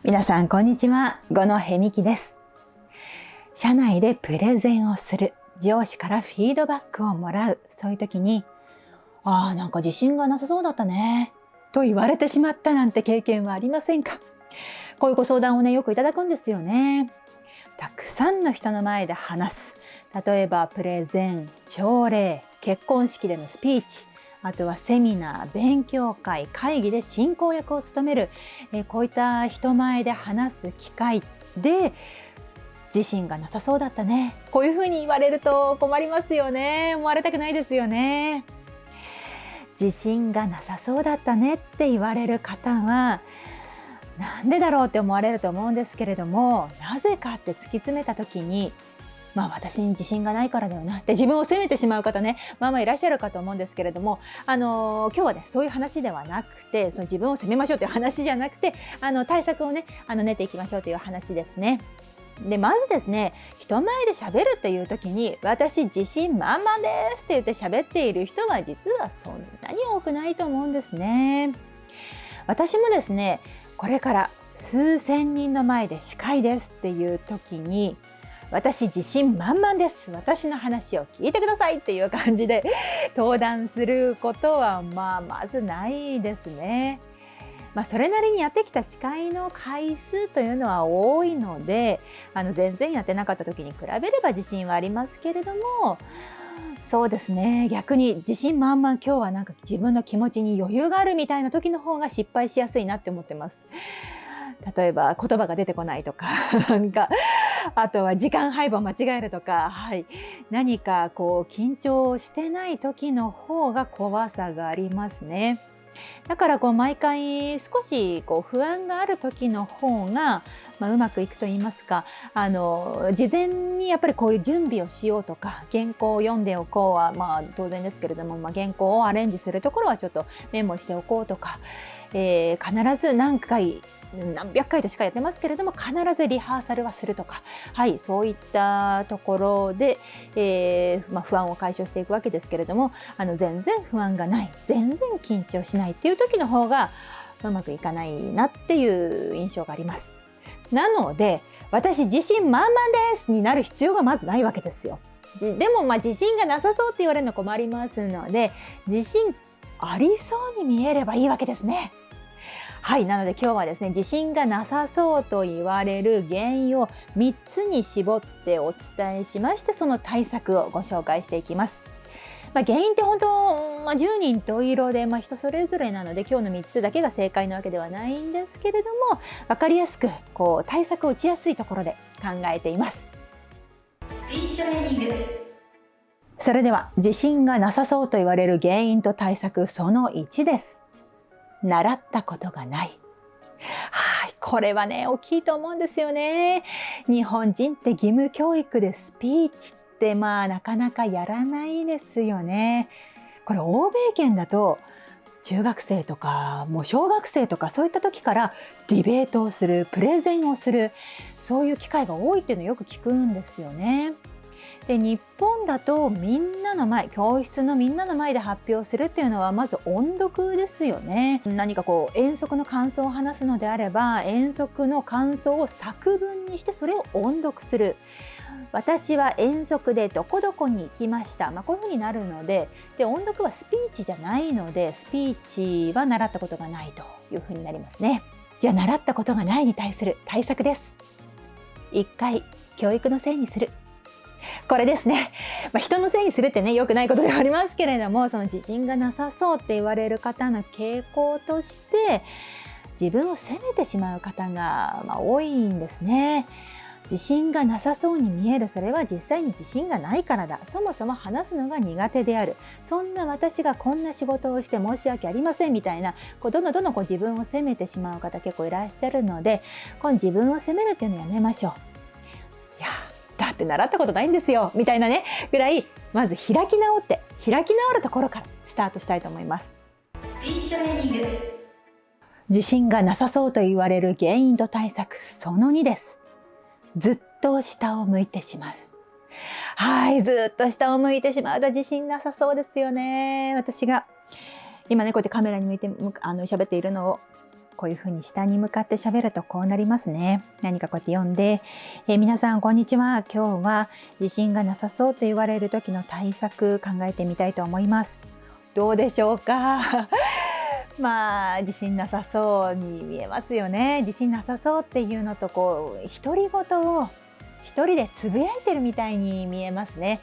皆さんこんにちは、五野へみきです。社内でプレゼンをする、上司からフィードバックをもらう、そういう時になんか自信がなさそうだったねと言われてしまったなんて経験はありませんか？こういうご相談をよくいただくんですよね。たくさんの人の前で話す、例えばプレゼン、朝礼、結婚式でのスピーチ、あとはセミナー、勉強会、会議で進行役を務める、こういった人前で話す機会で自信がなさそうだったね、こういうふうに言われると困りますよね。思われたくないですよね。自信がなさそうだったねって言われる方はなんでだろうって思われると思うんですけれども、なぜかって突き詰めた時に私に自信がないからだよなって自分を責めてしまう方ね、いらっしゃるかと思うんですけれども、今日はねそういう話ではなくて、その自分を責めましょうという話じゃなくて、対策を練っていきましょうという話ですね。でまずですね、人前で喋るっていう時に私自信満々ですって言って喋っている人は実はそんなに多くないと思うんですね。私もですね、これから数千人の前で司会ですっていう時に私自信満々です、私の話を聞いてくださいっていう感じで登壇することはまずないですね。それなりにやってきた司会の回数というのは多いので、全然やってなかった時に比べれば自信はありますけれども、そうですね、逆に自信満々、今日は自分の気持ちに余裕があるみたいな時の方が失敗しやすいなって思ってます。例えば言葉が出てこないとかあとは時間配分を間違えるとか、何か緊張してない時の方が怖さがありますね。だから毎回少し不安がある時の方が、うまくいくと言いますか、事前にやっぱりこういう準備をしようとか、原稿を読んでおこうは当然ですけれども、原稿をアレンジするところはちょっとメモしておこうとか、必ず何百回としかやってますけれども、必ずリハーサルはするとか、そういったところで、不安を解消していくわけですけれども、全然不安がない、全然緊張しないっていう時の方がうまくいかないなっていう印象があります。なので私自信満々ですになる必要がまずないわけですよ。でも自信がなさそうって言われるの困りますので、自信ありそうに見えればいいわけですね。なので今日はですね、自信がなさそうと言われる原因を3つに絞ってお伝えしまして、その対策をご紹介していきます。原因って本当、10人十色で、人それぞれなので、今日の3つだけが正解なわけではないんですけれども、分かりやすく対策を打ちやすいところで考えています。スピーチトレーニング。それでは自信がなさそうと言われる原因と対策その1です。習ったことがない。これはね大きいと思うんですよね。日本人って義務教育でスピーチってなかなかやらないですよね。これ欧米圏だと中学生とかもう小学生とかそういった時からディベートをする、プレゼンをする、そういう機会が多いっていうのをよく聞くんですよね。で日本だとみんなの前、教室のみんなの前で発表するっていうのはまず音読ですよね。何か遠足の感想を話すのであれば、遠足の感想を作文にしてそれを音読する。私は遠足でどこどこに行きました、こういうふうになるので、音読はスピーチじゃないので、スピーチは習ったことがないというふうになりますね。じゃあ習ったことがないに対する対策です。一回教育のせいにする。これですね。人のせいにするってね、良くないことではありますけれども、その自信がなさそうって言われる方の傾向として自分を責めてしまう方が多いんですね。自信がなさそうに見える、それは実際に自信がないからだ。そもそも話すのが苦手である。そんな私がこんな仕事をして申し訳ありませんみたいな、どんどん自分を責めてしまう方結構いらっしゃるので、この自分を責めるっていうのをやめましょう。だって習ったことないんですよみたいなねぐらい、まず開き直るところからスタートしたいと思います。スピーチトレーニング。自信がなさそうと言われる原因と対策その2です。ずっと下を向いてしまう。ずっと下を向いてしまうと自信なさそうですよね。私が今こうやってカメラに向いて喋っているのをこういうふうに下に向かって喋るとこうなりますね。何かこうやって読んで、皆さんこんにちは。今日は自信がなさそうと言われる時の対策考えてみたいと思います。どうでしょうかまあ自信なさそうに見えますよね。自信なさそうっていうのと独り言を一人でつぶやいてるみたいに見えますね。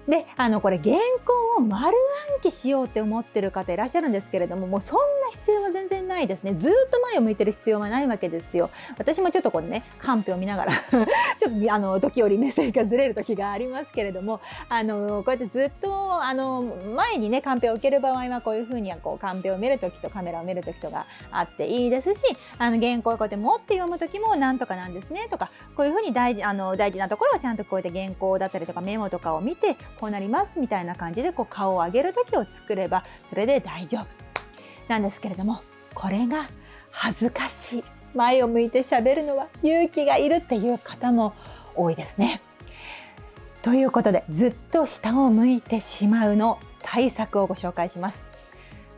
でこれ原稿を丸暗記しようって思ってる方いらっしゃるんですけれども、もうそんな必要は全然ないですね。ずっと前を向いてる必要はないわけですよ。私もちょっとこうねカンペを見ながらちょっと時折目線がずれる時がありますけれども、こうやってずっと前にねカンペを受ける場合はこういうふうにカンペを見る時とカメラを見る時とかあっていいですし、原稿をこうやって持って読む時もなんとかなんですねとか、こういうふうに大事なところはちゃんとこうやって原稿だったりとかメモとかを見てこうなりますみたいな感じで顔を上げる時を作ればそれで大丈夫なんですけれども、これが恥ずかしい、前を向いて喋るのは勇気がいるっていう方も多いですね。ということでずっと下を向いてしまうの対策をご紹介します。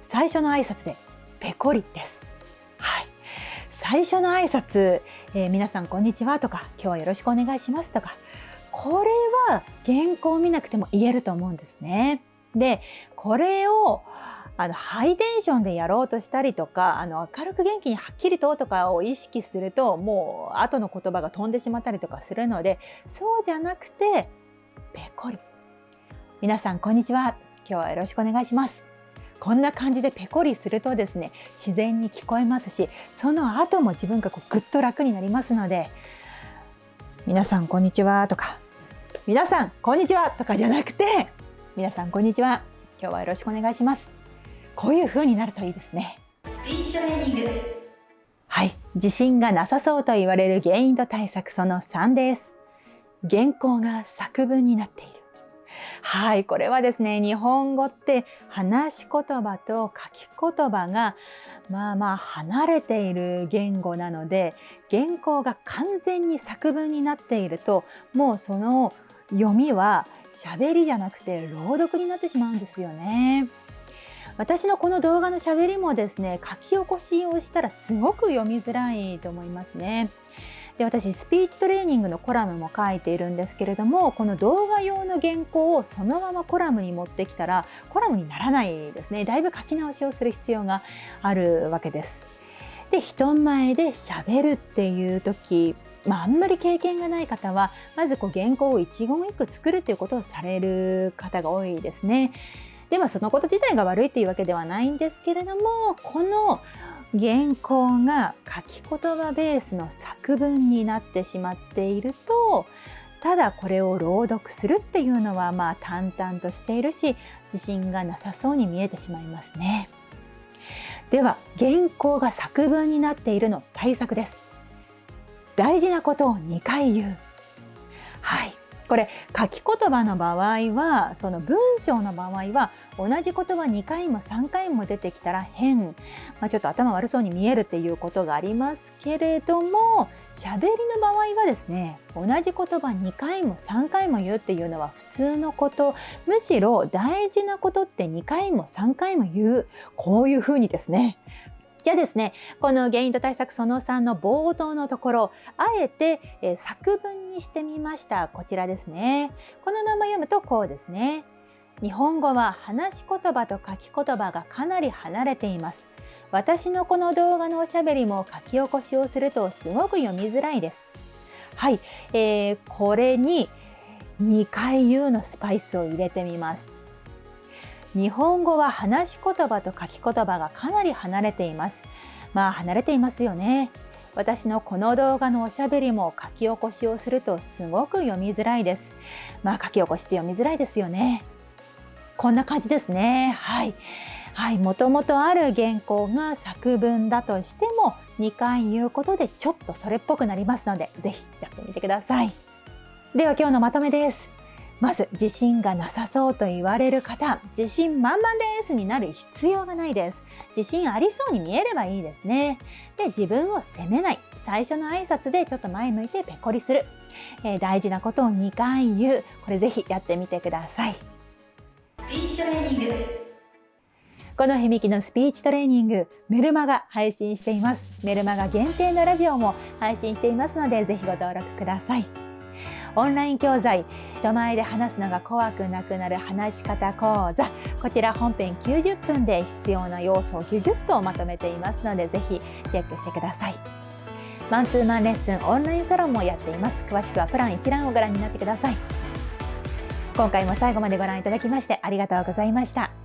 最初の挨拶でペコリです。はい、最初の挨拶、皆さんこんにちはとか今日はよろしくお願いしますとか、これは原稿を見なくても言えると思うんですね。でこれをハイテンションでやろうとしたりとか明るく元気にはっきりとかを意識するともう後の言葉が飛んでしまったりとかするので、そうじゃなくてペコリ、皆さんこんにちは、今日はよろしくお願いします、こんな感じでペコリするとですね自然に聞こえますし、その後も自分がぐっと楽になりますので、皆さんこんにちはとか皆さんこんにちはとかじゃなくて、皆さんこんにちは、今日はよろしくお願いします、こういう風になるといいですね。スピーチトレーニング。はい、自信がなさそうと言われる原因と対策その3です。原稿が作文になっている。はい、これはですね、日本語って話し言葉と書き言葉が離れている言語なので、原稿が完全に作文になっているともうその読みは喋りじゃなくて朗読になってしまうんですよね。私のこの動画の喋りもですね、書き起こしをしたらすごく読みづらいと思いますね。で私スピーチトレーニングのコラムも書いているんですけれども、この動画用の原稿をそのままコラムに持ってきたらコラムにならないですね。だいぶ書き直しをする必要があるわけです。で人前で喋るっていう時、あんまり経験がない方はまず原稿を一言一句作るということをされる方が多いですね。でそのこと自体が悪いっていうわけではないんですけれども、この原稿が書き言葉ベースの作文になってしまっていると、ただこれを朗読するっていうのは淡々としているし自信がなさそうに見えてしまいますね。では原稿が作文になっているの対策です。大事なことを2回言う。はい、これ書き言葉の場合は、その文章の場合は同じ言葉2回も3回も出てきたら変、ちょっと頭悪そうに見えるっていうことがありますけれども、喋りの場合はですね、同じ言葉2回も3回も言うっていうのは普通のこと、むしろ大事なことって2回も3回も言う、こういうふうにですね。じゃあですね、この原因と対策その3の冒頭のところ、あえて、作文にしてみました。こちらですね。このまま読むとこうですね。日本語は話し言葉と書き言葉がかなり離れています。私のこの動画のおしゃべりも書き起こしをするとすごく読みづらいです。はい、これに2回言うのスパイスを入れてみます。日本語は話し言葉と書き言葉がかなり離れています。離れていますよね。私のこの動画のおしゃべりも書き起こしをするとすごく読みづらいです。書き起こしって読みづらいですよね。こんな感じですね。はい、もともとある原稿が作文だとしても2回言うことでちょっとそれっぽくなりますので、ぜひやってみてください。では今日のまとめです。まず自信がなさそうと言われる方、自信満々ですになる必要がないです。自信ありそうに見えればいいですね。で自分を責めない、最初の挨拶でちょっと前向いてペコリする、大事なことを2回言う、これぜひやってみてください。スピーチトレーニング。この響きのスピーチトレーニング、メルマガ配信しています。メルマガ限定のラジオも配信していますので、ぜひご登録ください。オンライン教材、人前で話すのが怖くなくなる話し方講座。こちら本編90分で必要な要素をギュギュッとまとめていますので、ぜひチェックしてください。マンツーマンレッスン、オンラインサロンもやっています。詳しくはプラン一覧をご覧になってください。今回も最後までご覧いただきましてありがとうございました。